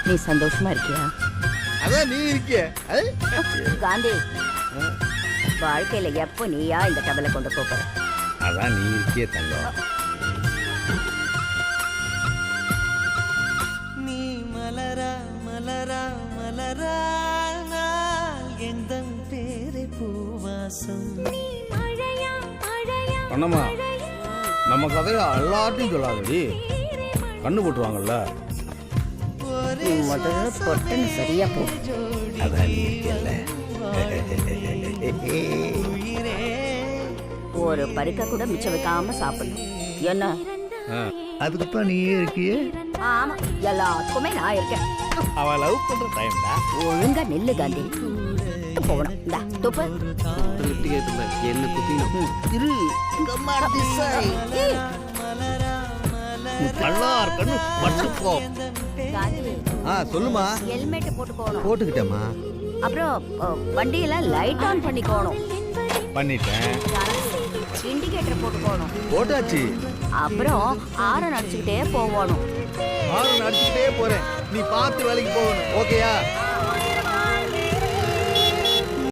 நீ சந்தோஷமா இருக்கியா? அதான் நீ இருக்கிய. காந்தி, வாழ்க்கையில எப்போ நீயா இந்த டவலை கொண்டு போற? அதான் நீ இருக்கிய தங்கம். நீ மலரா மலரா மலரா எந்தன் பேரை பூவாசம். பண்ணம்மா, நம்ம கதையை எல்லாத்தையும் சொல்லாதடி, கண்ணு போட்டுருவாங்கல்ல. முதல்ல பொட்டுன்னு சரியா போ. அதான் நீ இருக்கல. ஒரு பருக்க கூட மிச்சம் வைக்காம சாப்பிடணும். என்ன? அதுக்குத்தான் நீயே இருக்கியே. ஆமா, எல்லாத்துக்குமே நான் இருக்கேன். அவ லவ் பண்ற டைம்டா. ஒழுங்கா நெல்லு காந்தி. போகணும். இந்தா, துப்பு. என்ன குத்தினோம் இரு, நல்லா இருக்கன்னு பட்டு போ. காந்தி, சொல்லுமா. ஹெல்மெட் போட்டு போகணும். போட்டுக்கிட்டேம்மா. அப்புறம் வண்டியெல்லாம் லைட் ஆன் பண்ணிக்கோணும். பண்ணிட்டேன். இண்டிகேட்டர் போட்டு போகணும். போட்டாச்சு. அப்புறம் ஆரன் அடிச்சுக்கிட்டே போகணும். நானும் நடிச்சுக்கிட்டே போறேன். நீ பார்த்து வேலைக்கு போகணும். ஓகேயா?